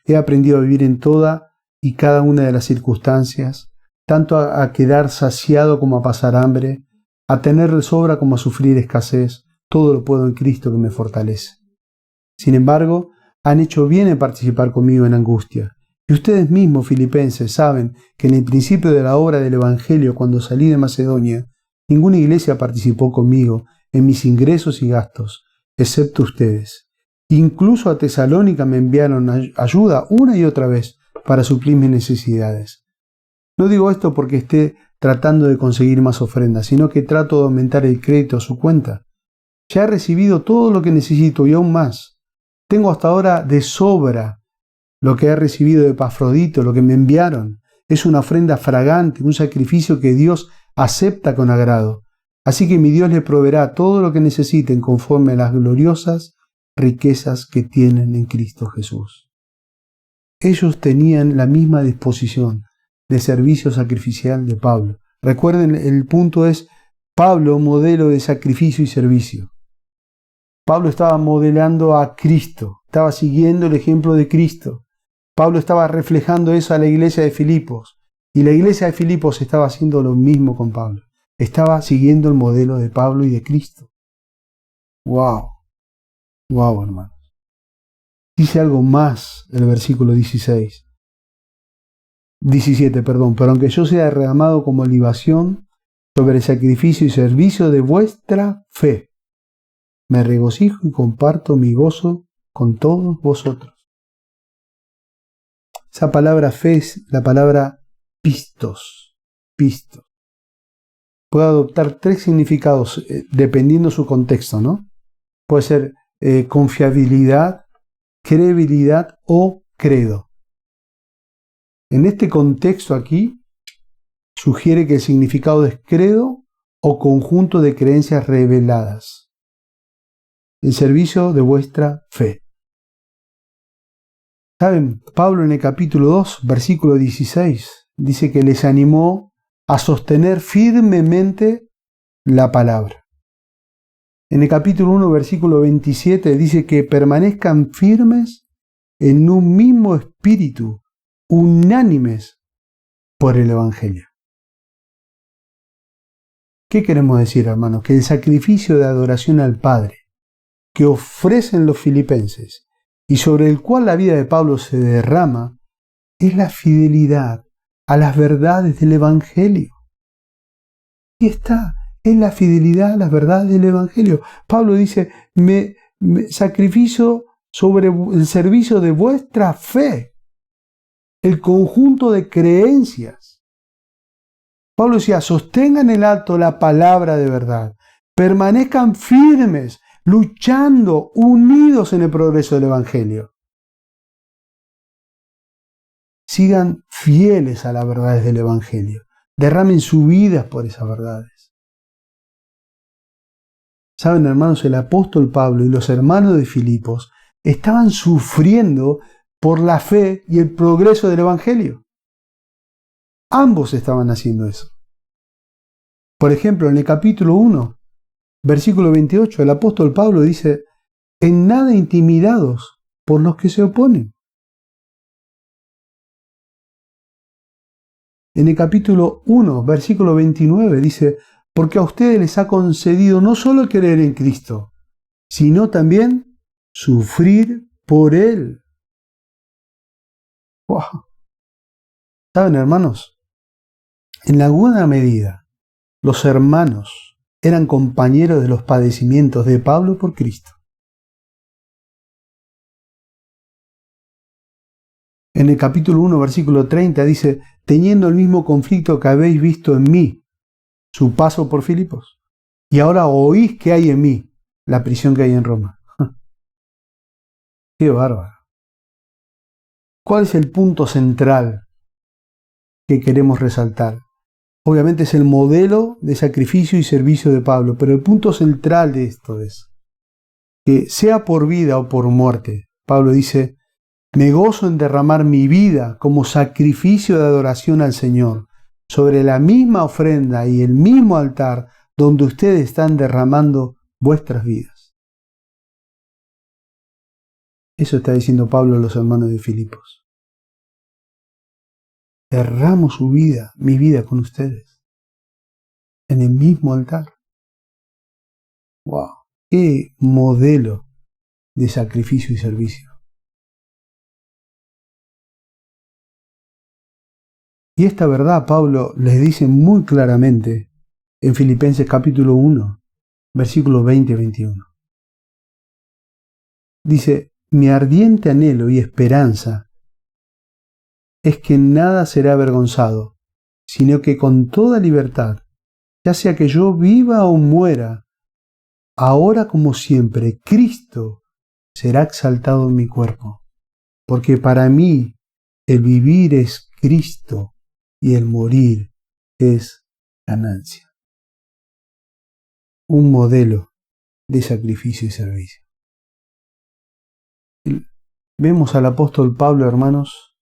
He aprendido a vivir en toda y cada una de las circunstancias, tanto a quedar saciado como a pasar hambre, a tener de sobra como a sufrir escasez. Todo lo puedo en Cristo que me fortalece. Sin embargo, han hecho bien en participar conmigo en angustia. Y ustedes mismos, filipenses, saben que en el principio de la obra del Evangelio, cuando salí de Macedonia, ninguna iglesia participó conmigo en mis ingresos y gastos, excepto ustedes. Incluso a Tesalónica me enviaron ayuda una y otra vez para suplir mis necesidades. No digo esto porque esté tratando de conseguir más ofrendas, sino que trato de aumentar el crédito a su cuenta. Ya he recibido todo lo que necesito y aún más. Tengo hasta ahora de sobra lo que he recibido de Epafrodito, lo que me enviaron. Es una ofrenda fragante, un sacrificio que Dios acepta con agrado. Así que mi Dios les proveerá todo lo que necesiten conforme a las gloriosas riquezas que tienen en Cristo Jesús. Ellos tenían la misma disposición de servicio sacrificial de Pablo. Recuerden, el punto es Pablo, modelo de sacrificio y servicio. Pablo estaba modelando a Cristo, estaba siguiendo el ejemplo de Cristo. Pablo estaba reflejando eso a la iglesia de Filipos, y la iglesia de Filipos estaba haciendo lo mismo con Pablo. Estaba siguiendo el modelo de Pablo y de Cristo. ¡Wow! ¡Wow, hermanos! Dice algo más el versículo 17, pero aunque yo sea derramado como libación sobre el sacrificio y servicio de vuestra fe, me regocijo y comparto mi gozo con todos vosotros. Esa palabra fe es la palabra pistos. Pistos. Puede adoptar tres significados dependiendo su contexto, ¿no? Puede ser confiabilidad, credibilidad o credo. En este contexto aquí, sugiere que el significado es credo o conjunto de creencias reveladas. El servicio de vuestra fe. ¿Saben? Pablo en el capítulo 2, versículo 16, dice que les animó a sostener firmemente la palabra. En el capítulo 1, versículo 27, dice que permanezcan firmes en un mismo espíritu, unánimes por el Evangelio. ¿Qué queremos decir, hermanos? Que el sacrificio de adoración al Padre que ofrecen los filipenses y sobre el cual la vida de Pablo se derrama es la fidelidad a las verdades del Evangelio. Y está, es la fidelidad a las verdades del Evangelio. Pablo dice, me sacrificio sobre el servicio de vuestra fe, el conjunto de creencias. Pablo decía, sostengan en alto la palabra de verdad, permanezcan firmes, luchando, unidos en el progreso del Evangelio. Sigan fieles a las verdades del Evangelio. Derramen sus vidas por esas verdades. Saben, hermanos, el apóstol Pablo y los hermanos de Filipos estaban sufriendo por la fe y el progreso del Evangelio. Ambos estaban haciendo eso. Por ejemplo, en el capítulo 1, versículo 28, el apóstol Pablo dice, en nada intimidados por los que se oponen. En el capítulo 1, versículo 29, dice, porque a ustedes les ha concedido no solo creer en Cristo, sino también sufrir por Él. ¡Wow! ¿Saben, hermanos? En alguna medida, los hermanos eran compañeros de los padecimientos de Pablo por Cristo. En el capítulo 1, versículo 30 dice, teniendo el mismo conflicto que habéis visto en mí, su paso por Filipos, y ahora oís que hay en mí, la prisión que hay en Roma. ¡Qué bárbaro! ¿Cuál es el punto central que queremos resaltar? Obviamente es el modelo de sacrificio y servicio de Pablo, pero el punto central de esto es que sea por vida o por muerte, Pablo dice, me gozo en derramar mi vida como sacrificio de adoración al Señor sobre la misma ofrenda y el mismo altar donde ustedes están derramando vuestras vidas. Eso está diciendo Pablo a los hermanos de Filipos. Derramo su vida, mi vida con ustedes, en el mismo altar. ¡Wow! ¡Qué modelo de sacrificio y servicio! Y esta verdad Pablo les dice muy claramente en Filipenses capítulo 1, versículos 20 y 21. Dice, mi ardiente anhelo y esperanza es que nada será avergonzado, sino que con toda libertad, ya sea que yo viva o muera, ahora como siempre, Cristo será exaltado en mi cuerpo, porque para mí el vivir es Cristo y el morir es ganancia. Un modelo de sacrificio y servicio. Vemos al apóstol Pablo, hermanos,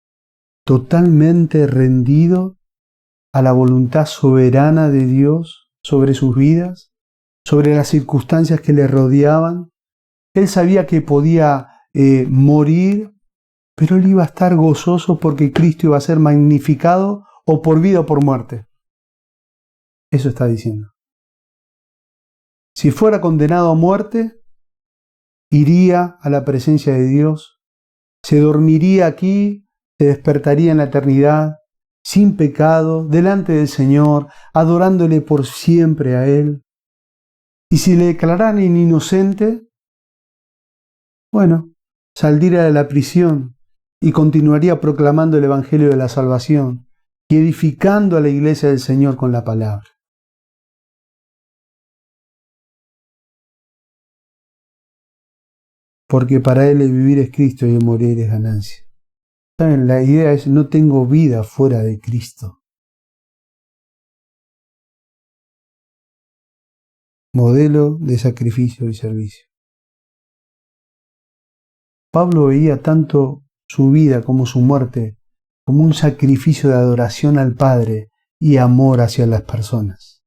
totalmente rendido a la voluntad soberana de Dios sobre sus vidas, sobre las circunstancias que le rodeaban. Él sabía que podía morir, pero él iba a estar gozoso porque Cristo iba a ser magnificado o por vida o por muerte. Eso está diciendo. Si fuera condenado a muerte, iría a la presencia de Dios, se dormiría aquí, se despertaría en la eternidad, sin pecado, delante del Señor, adorándole por siempre a Él. Y si le declararan inocente, bueno, saldría de la prisión y continuaría proclamando el Evangelio de la salvación y edificando a la iglesia del Señor con la palabra. Porque para Él el vivir es Cristo y el morir es ganancia. ¿Saben? La idea es, no tengo vida fuera de Cristo. Modelo de sacrificio y servicio. Pablo veía tanto su vida como su muerte como un sacrificio de adoración al Padre y amor hacia las personas.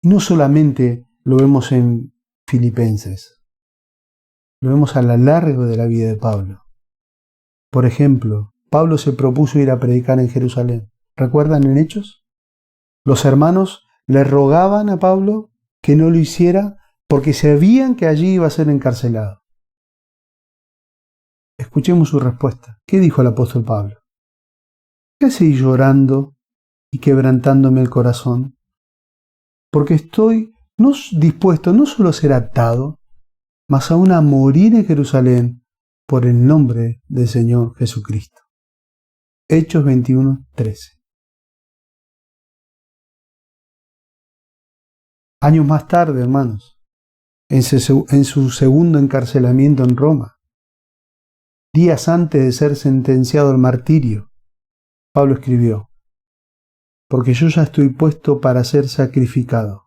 Y no solamente lo vemos en Filipenses, lo vemos a lo largo de la vida de Pablo. Por ejemplo, Pablo se propuso ir a predicar en Jerusalén. ¿Recuerdan en Hechos? Los hermanos le rogaban a Pablo que no lo hiciera porque sabían que allí iba a ser encarcelado. Escuchemos su respuesta. ¿Qué dijo el apóstol Pablo? ¿Qué seguí llorando y quebrantándome el corazón? Porque estoy dispuesto no solo a ser atado, mas aún a morir en Jerusalén por el nombre del Señor Jesucristo. Hechos 21:13. Años más tarde, hermanos, en su segundo encarcelamiento en Roma, días antes de ser sentenciado al martirio, Pablo escribió, porque yo ya estoy puesto para ser sacrificado,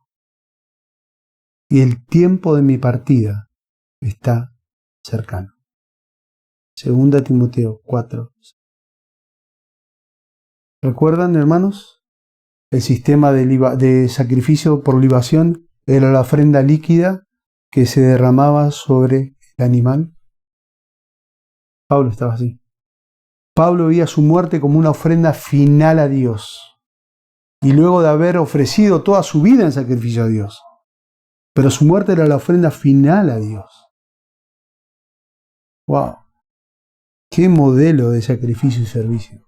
y el tiempo de mi partida está cercano. 2 Timoteo 4. ¿Recuerdan, hermanos? El sistema de sacrificio por libación era la ofrenda líquida que se derramaba sobre el animal. Pablo estaba así. Pablo veía su muerte como una ofrenda final a Dios. Y luego de haber ofrecido toda su vida en sacrificio a Dios. Pero su muerte era la ofrenda final a Dios. ¡Wow! ¡Qué modelo de sacrificio y servicio!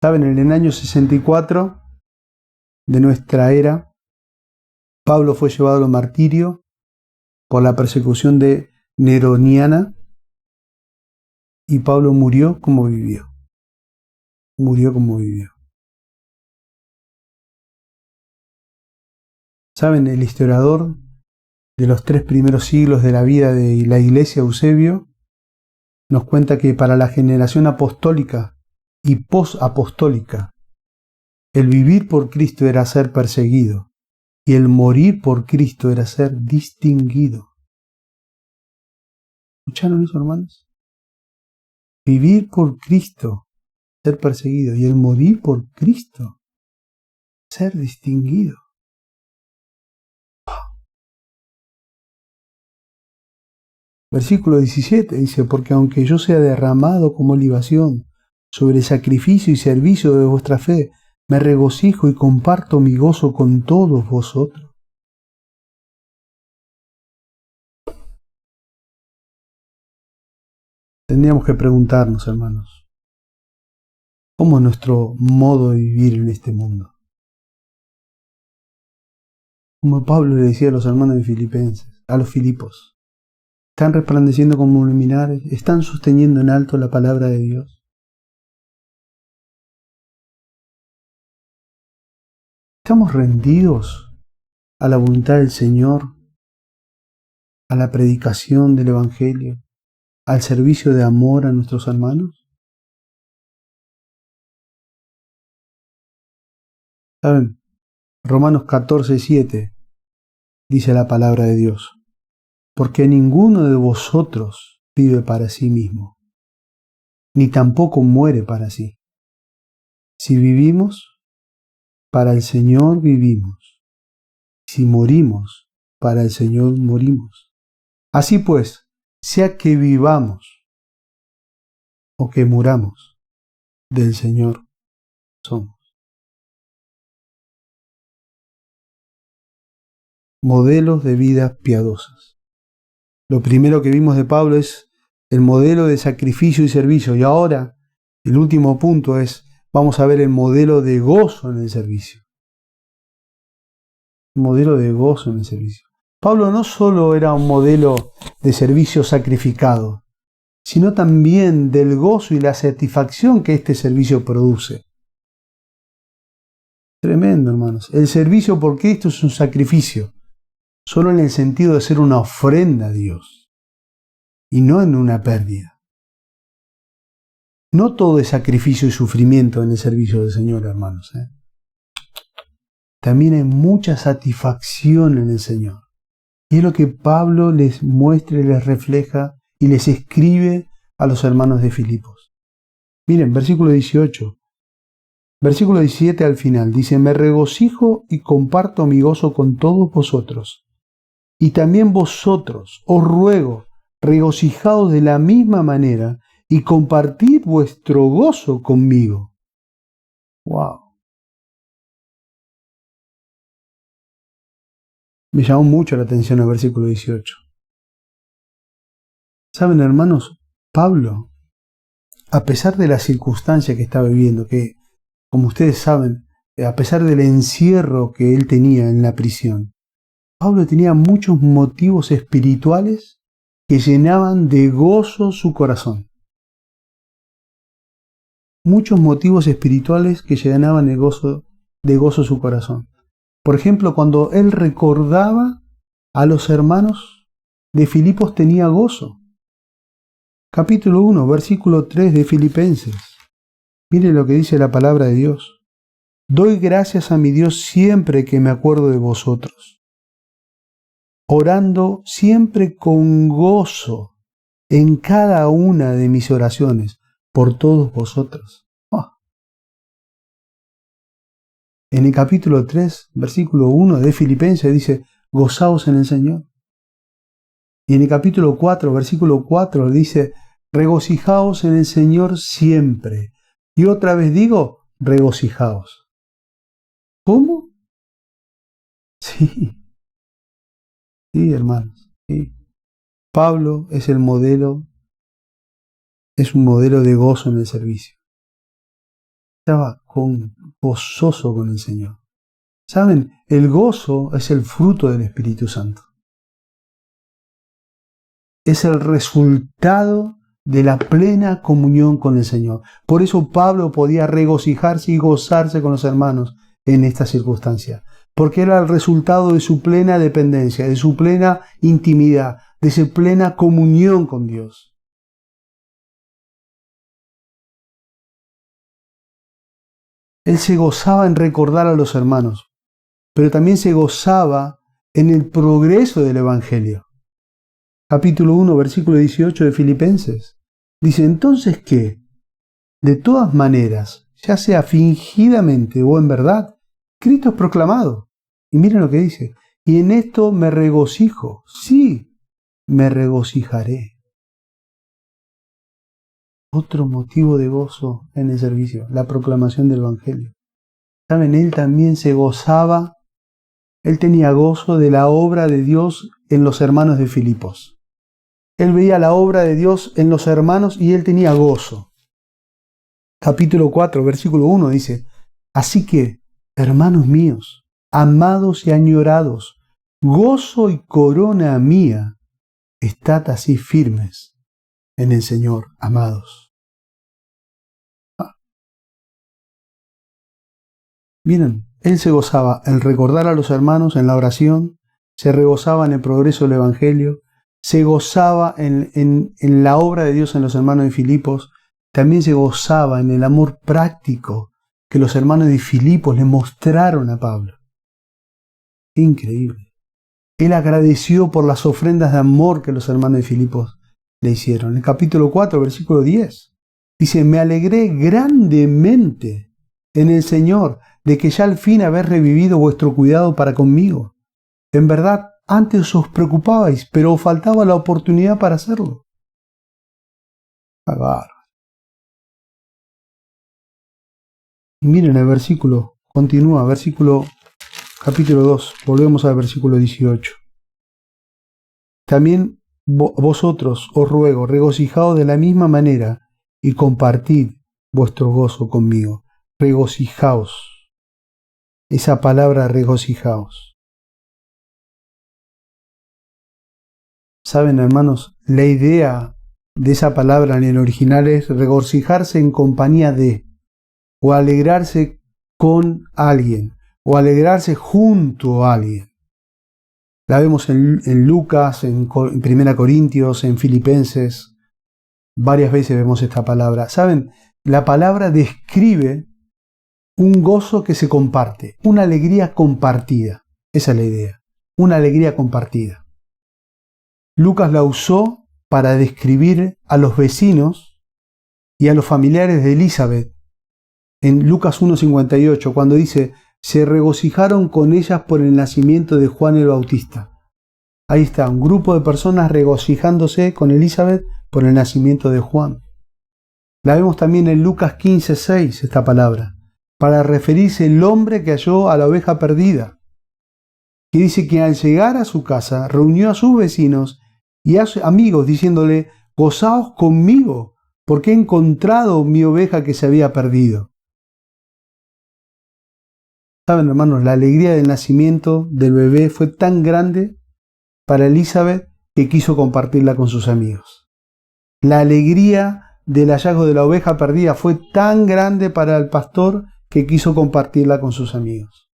Saben, en el año 64 de nuestra era, Pablo fue llevado al martirio por la persecución neroniana Y Pablo murió como vivió. Murió como vivió. ¿Saben? El historiador de los 3 primeros siglos de la vida de la iglesia, Eusebio, nos cuenta que para la generación apostólica y posapostólica, el vivir por Cristo era ser perseguido y el morir por Cristo era ser distinguido. ¿Escucharon eso, hermanos? Vivir por Cristo, ser perseguido, y el morir por Cristo, ser distinguido. Versículo 17 dice, porque aunque yo sea derramado como libación sobre el sacrificio y servicio de vuestra fe, me regocijo y comparto mi gozo con todos vosotros. Tendríamos que preguntarnos, hermanos, ¿cómo es nuestro modo de vivir en este mundo? Como Pablo le decía a los hermanos de Filipenses, a los Filipos, ¿están resplandeciendo como luminares? ¿Están sosteniendo en alto la palabra de Dios? ¿Estamos rendidos a la voluntad del Señor, a la predicación del Evangelio, al servicio de amor a nuestros hermanos? ¿Saben? Romanos 14:7 dice la palabra de Dios, porque ninguno de vosotros vive para sí mismo, ni tampoco muere para sí. Si vivimos, para el Señor vivimos. Si morimos, para el Señor morimos. Así pues, sea que vivamos o que muramos, del Señor somos. Modelos de vidas piadosas. Lo primero que vimos de Pablo es el modelo de sacrificio y servicio. Y ahora, el último punto es, vamos a ver el modelo de gozo en el servicio. Modelo de gozo en el servicio. Pablo no solo era un modelo de servicio sacrificado, sino también del gozo y la satisfacción que este servicio produce. Tremendo, hermanos. El servicio por Cristo es un sacrificio, solo en el sentido de ser una ofrenda a Dios, y no en una pérdida. No todo es sacrificio y sufrimiento en el servicio del Señor, hermanos. También hay mucha satisfacción en el Señor. Y es lo que Pablo les muestra y les refleja y les escribe a los hermanos de Filipos. Miren, versículo 18. Versículo 17 al final. Dice, me regocijo y comparto mi gozo con todos vosotros. Y también vosotros, os ruego, regocijaos de la misma manera y compartid vuestro gozo conmigo. ¡Wow! Me llamó mucho la atención el versículo 18. ¿Saben, hermanos? Pablo, a pesar de la circunstancia que estaba viviendo, que, como ustedes saben, a pesar del encierro que él tenía en la prisión, Pablo tenía muchos motivos espirituales que llenaban de gozo su corazón. Muchos motivos espirituales que llenaban de gozo su corazón. Por ejemplo, cuando él recordaba a los hermanos de Filipos, tenía gozo. Capítulo 1, versículo 3 de Filipenses. Mire lo que dice la palabra de Dios. Doy gracias a mi Dios siempre que me acuerdo de vosotros, orando siempre con gozo en cada una de mis oraciones por todos vosotros. En el capítulo 3, versículo 1 de Filipenses dice, gozaos en el Señor. Y en el capítulo 4, versículo 4 dice, regocijaos en el Señor siempre. Y otra vez digo, regocijaos. ¿Cómo? Sí, hermanos. Sí. Pablo es un modelo de gozo en el servicio. Estaba gozoso con el Señor. ¿Saben? El gozo es el fruto del Espíritu Santo. Es el resultado de la plena comunión con el Señor. Por eso Pablo podía regocijarse y gozarse con los hermanos en esta circunstancia, porque era el resultado de su plena dependencia, de su plena intimidad, de su plena comunión con Dios. Él se gozaba en recordar a los hermanos, pero también se gozaba en el progreso del Evangelio. Capítulo 1, versículo 18 de Filipenses. Dice, entonces, ¿qué? De todas maneras, ya sea fingidamente o en verdad, Cristo es proclamado. Y miren lo que dice. Y en esto me regocijo. Sí, me regocijaré. Otro motivo de gozo en el servicio, la proclamación del Evangelio. ¿Saben? Él también se gozaba, él tenía gozo de la obra de Dios en los hermanos de Filipos. Él veía la obra de Dios en los hermanos y él tenía gozo. Capítulo 4, versículo 1 dice, así que, hermanos míos, amados y añorados, gozo y corona mía, estad así firmes en el Señor, amados. Miren, él se gozaba en recordar a los hermanos en la oración, se regozaba en el progreso del Evangelio, se gozaba en la obra de Dios en los hermanos de Filipos, también se gozaba en el amor práctico que los hermanos de Filipos le mostraron a Pablo. Increíble. Él agradeció por las ofrendas de amor que los hermanos de Filipos le hicieron. En el capítulo 4, versículo 10, dice, me alegré grandemente en el Señor de que ya al fin habéis revivido vuestro cuidado para conmigo. En verdad, antes os preocupabais, pero os faltaba la oportunidad para hacerlo. Y miren el versículo, continúa, capítulo 2, volvemos al versículo 18. También vosotros os ruego, regocijaos de la misma manera y compartid vuestro gozo conmigo. Regocijaos. Esa palabra regocijaos. Saben, hermanos, la idea de esa palabra en el original es regocijarse en compañía de, o alegrarse con alguien, o alegrarse junto a alguien. La vemos en Lucas, en 1 Corintios, en Filipenses. Varias veces vemos esta palabra. Saben, la palabra describe un gozo que se comparte, una alegría compartida. Esa es la idea, una alegría compartida. Lucas la usó para describir a los vecinos y a los familiares de Elizabeth. En Lucas 1:58, cuando dice, se regocijaron con ellas por el nacimiento de Juan el Bautista. Ahí está, un grupo de personas regocijándose con Elizabeth por el nacimiento de Juan. La vemos también en Lucas 15:6, esta palabra, para referirse al hombre que halló a la oveja perdida, que dice que al llegar a su casa reunió a sus vecinos y a sus amigos diciéndole, gozaos conmigo, porque he encontrado mi oveja que se había perdido. Saben, hermanos, la alegría del nacimiento del bebé fue tan grande para Elizabeth que quiso compartirla con sus amigos. La alegría del hallazgo de la oveja perdida fue tan grande para el pastor que quiso compartirla con sus amigos.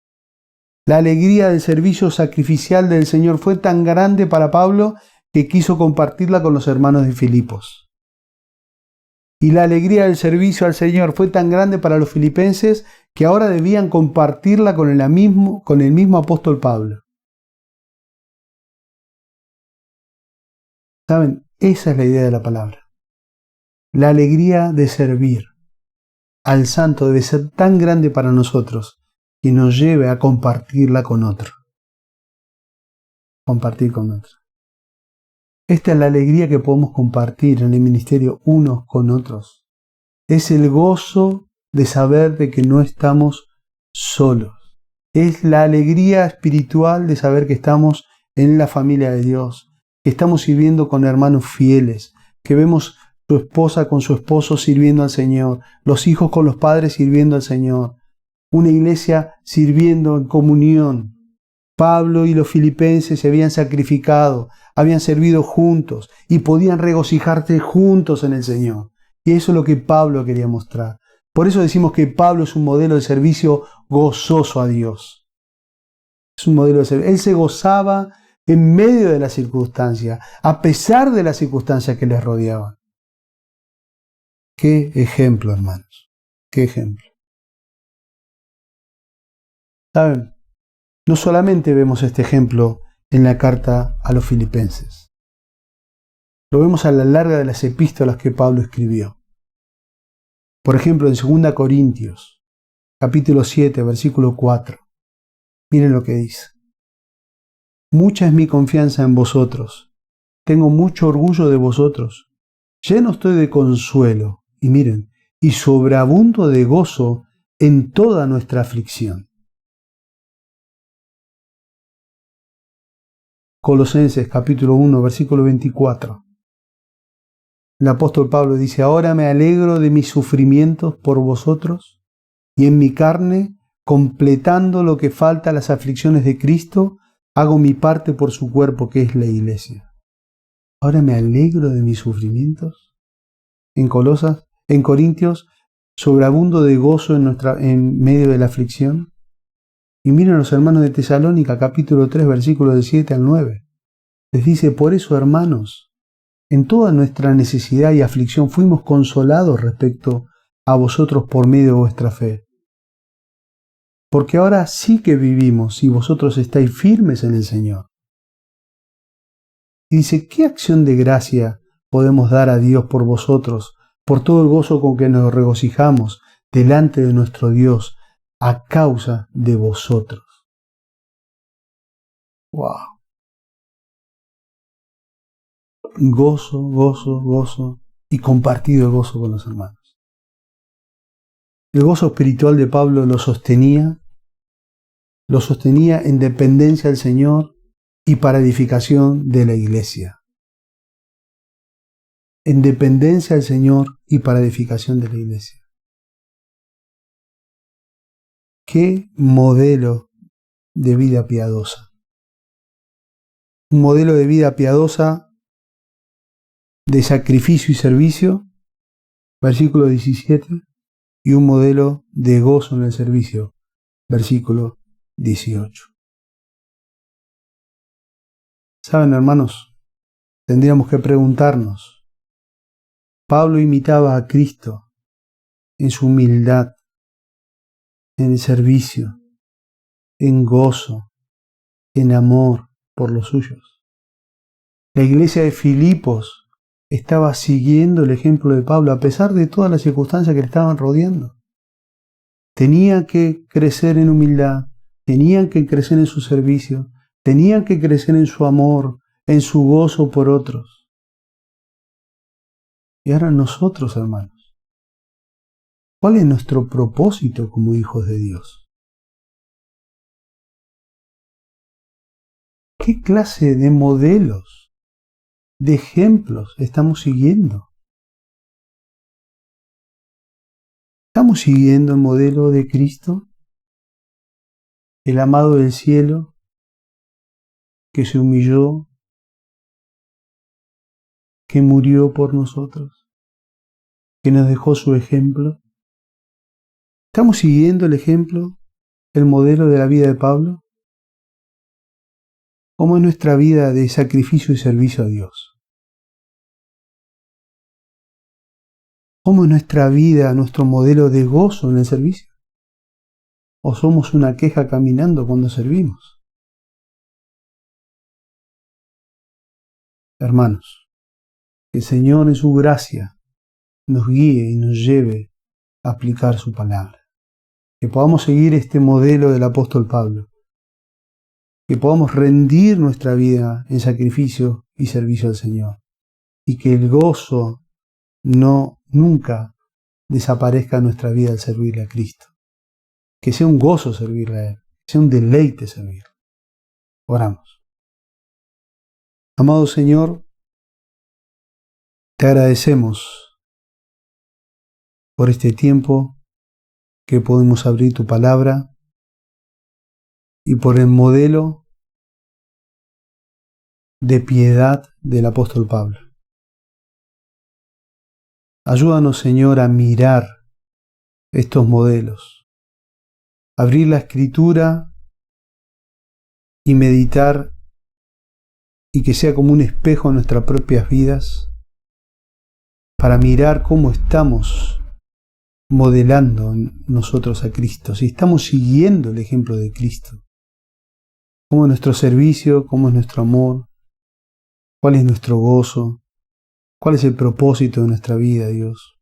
La alegría del servicio sacrificial del Señor fue tan grande para Pablo que quiso compartirla con los hermanos de Filipos. Y la alegría del servicio al Señor fue tan grande para los filipenses que ahora debían compartirla con el mismo apóstol Pablo. ¿Saben? Esa es la idea de la palabra. La alegría de servir al santo debe ser tan grande para nosotros que nos lleve a compartirla con otro. Compartir con otro. Esta es la alegría que podemos compartir en el ministerio unos con otros. Es el gozo de saber de que no estamos solos. Es la alegría espiritual de saber que estamos en la familia de Dios, que estamos sirviendo con hermanos fieles, que vemos su esposa con su esposo sirviendo al Señor, los hijos con los padres sirviendo al Señor, una iglesia sirviendo en comunión, Pablo y los filipenses se habían sacrificado, habían servido juntos y podían regocijarse juntos en el Señor. Y eso es lo que Pablo quería mostrar. Por eso decimos que Pablo es un modelo de servicio gozoso a Dios. Es un modelo de servicio. Él se gozaba en medio de las circunstancias, a pesar de las circunstancias que les rodeaban. Qué ejemplo, hermanos. Qué ejemplo. ¿Saben? No solamente vemos este ejemplo en la carta a los filipenses. Lo vemos a la larga de las epístolas que Pablo escribió. Por ejemplo, en 2 Corintios, capítulo 7, versículo 4. Miren lo que dice. Mucha es mi confianza en vosotros. Tengo mucho orgullo de vosotros. Lleno estoy de consuelo. Y miren, y sobreabundo de gozo en toda nuestra aflicción. Colosenses, capítulo 1, versículo 24. El apóstol Pablo dice, ahora me alegro de mis sufrimientos por vosotros y en mi carne, completando lo que falta a las aflicciones de Cristo, hago mi parte por su cuerpo que es la iglesia. Ahora me alegro de mis sufrimientos. En Corintios, sobreabundo de gozo en medio de la aflicción. Y miren los hermanos de Tesalónica, capítulo 3, versículos del 7 al 9. Les dice, por eso, hermanos, en toda nuestra necesidad y aflicción fuimos consolados respecto a vosotros por medio de vuestra fe. Porque ahora sí que vivimos y vosotros estáis firmes en el Señor. Y dice, ¿qué acción de gracia podemos dar a Dios por vosotros, por todo el gozo con que nos regocijamos delante de nuestro Dios a causa de vosotros? ¡Wow! Gozo, gozo, gozo y compartido el gozo con los hermanos. El gozo espiritual de Pablo lo sostenía en dependencia del Señor y para edificación de la iglesia. En dependencia del Señor y para edificación de la iglesia. ¡Qué modelo de vida piadosa! Un modelo de vida piadosa de sacrificio y servicio, versículo 17, y un modelo de gozo en el servicio, versículo 18. Saben, hermanos, tendríamos que preguntarnos, Pablo imitaba a Cristo en su humildad, en el servicio, en gozo, en amor por los suyos. La iglesia de Filipos estaba siguiendo el ejemplo de Pablo a pesar de todas las circunstancias que le estaban rodeando. Tenía que crecer en humildad, tenían que crecer en su servicio, tenían que crecer en su amor, en su gozo por otros. Y ahora nosotros, hermanos, ¿cuál es nuestro propósito como hijos de Dios? ¿Qué clase de modelos, de ejemplos estamos siguiendo? ¿Estamos siguiendo el modelo de Cristo? El amado del cielo, que se humilló, que murió por nosotros, que nos dejó su ejemplo. ¿Estamos siguiendo el ejemplo, el modelo de la vida de Pablo? ¿Cómo es nuestra vida de sacrificio y servicio a Dios? ¿Cómo es nuestra vida, nuestro modelo de gozo en el servicio? ¿O somos una queja caminando cuando servimos? Hermanos, que el Señor en su gracia nos guíe y nos lleve a aplicar su palabra. Que podamos seguir este modelo del apóstol Pablo. Que podamos rendir nuestra vida en sacrificio y servicio al Señor. Y que el gozo nunca desaparezca en nuestra vida al servirle a Cristo. Que sea un gozo servirle a Él. Que sea un deleite servirle. Oramos. Amado Señor, te agradecemos por este tiempo que podemos abrir tu palabra y por el modelo de piedad del apóstol Pablo. Ayúdanos, Señor, a mirar estos modelos, abrir la Escritura y meditar, y que sea como un espejo en nuestras propias vidas, para mirar cómo estamos modelando nosotros a Cristo, si estamos siguiendo el ejemplo de Cristo, cómo es nuestro servicio, cómo es nuestro amor, cuál es nuestro gozo, cuál es el propósito de nuestra vida, Dios.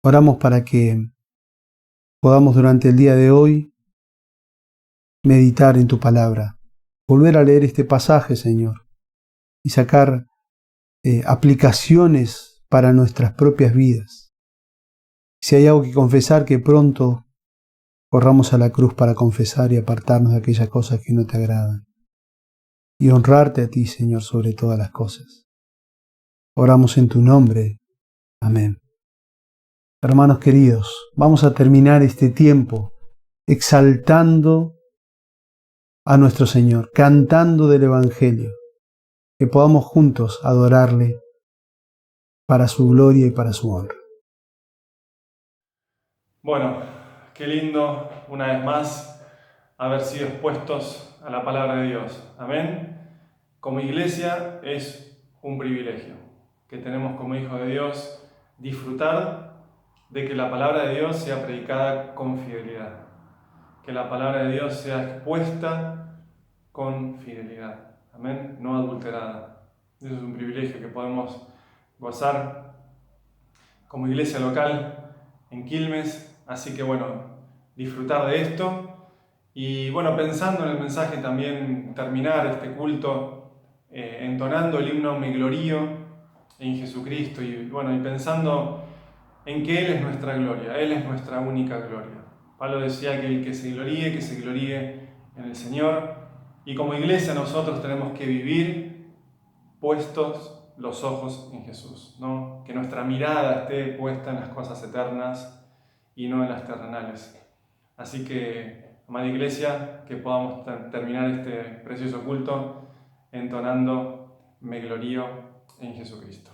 Oramos para que podamos durante el día de hoy meditar en tu palabra, volver a leer este pasaje, Señor, y sacar aplicaciones para nuestras propias vidas. Si hay algo que confesar, que pronto corramos a la cruz para confesar y apartarnos de aquellas cosas que no te agradan, y honrarte a ti, Señor, sobre todas las cosas. Oramos en tu nombre. Amén. Hermanos queridos, vamos a terminar este tiempo exaltando a nuestro Señor, cantando del Evangelio, que podamos juntos adorarle para su gloria y para su honra. Bueno, qué lindo, una vez más, haber sido expuestos a la palabra de Dios. Amén. Como iglesia es un privilegio que tenemos como hijos de Dios disfrutar de que la palabra de Dios sea predicada con fidelidad, que la palabra de Dios sea expuesta con fidelidad. Amén. No adulterada. Eso es un privilegio que podemos gozar como iglesia local en Quilmes. Así que bueno, disfrutar de esto y bueno, pensando en el mensaje también terminar este culto entonando el himno Me Glorío en Jesucristo y bueno, y pensando en que Él es nuestra gloria, Él es nuestra única gloria. Pablo decía que el que se gloríe en el Señor, y como iglesia nosotros tenemos que vivir puestos los ojos en Jesús, ¿no? Que nuestra mirada esté puesta en las cosas eternas y no en las terrenales. Así que, amada iglesia, que podamos terminar este precioso culto entonando Me glorío en Jesucristo.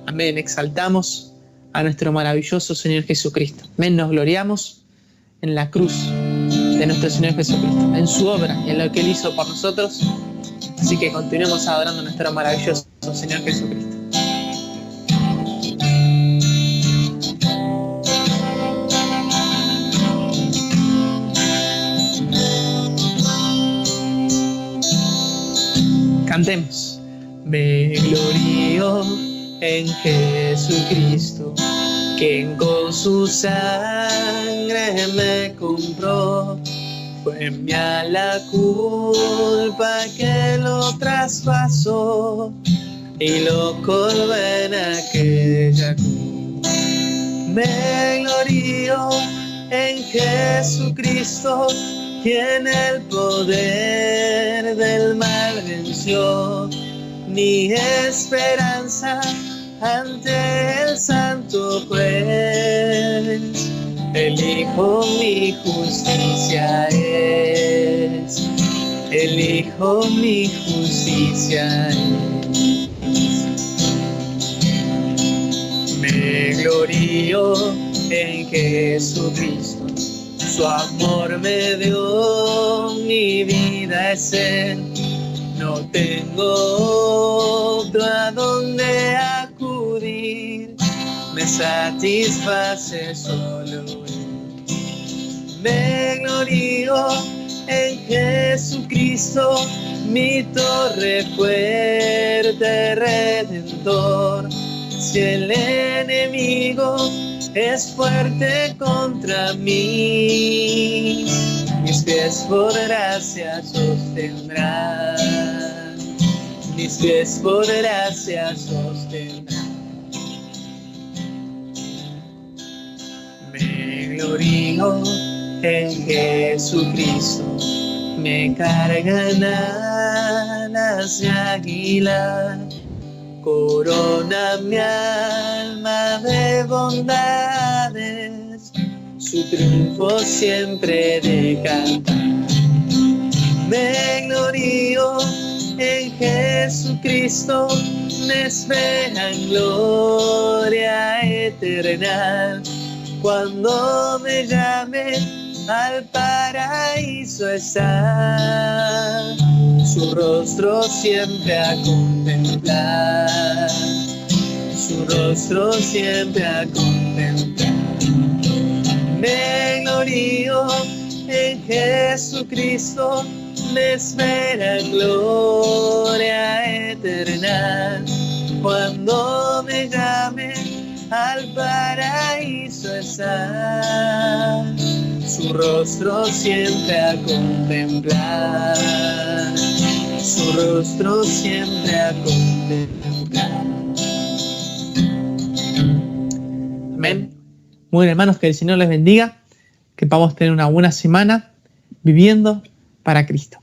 Amén, exaltamos a nuestro maravilloso Señor Jesucristo. Amén, nos gloriamos en la cruz de nuestro Señor Jesucristo, en su obra y en lo que Él hizo por nosotros. Así que continuemos adorando a nuestro maravilloso Señor Jesucristo. Cantemos. Me glorío en Jesucristo, quien con su sangre me compró. Fue mía la culpa que lo traspasó y lo colgó en aquella cruz. Me glorío en Jesucristo, quien el poder del mal venció. Mi esperanza ante el santo juez, elijo mi justicia es, elijo mi justicia es. Me glorío en Jesucristo, su amor me dio, mi vida es Él. No tengo otro a donde acudir, me satisface solo Él. Me glorío en Jesucristo, mi torre fuerte, redentor. Si el enemigo es fuerte contra mí, mis pies por gracia sostendrán, mis pies por gracia sostendrán. Me glorío en Jesucristo, me cargan alas de águila, corona mi alma de bondades, su triunfo siempre de cantar. Me glorío en Jesucristo, me espera en gloria eterna. Cuando me llame al paraíso está, su rostro siempre a contemplar, su rostro siempre a contemplar. Me glorío en Jesucristo, me espera gloria eterna. Cuando me llame al paraíso está, su rostro siempre a contemplar, su rostro siempre a contemplar. Amén. Muy bien, hermanos, que el Señor les bendiga, que podamos tener una buena semana viviendo para Cristo.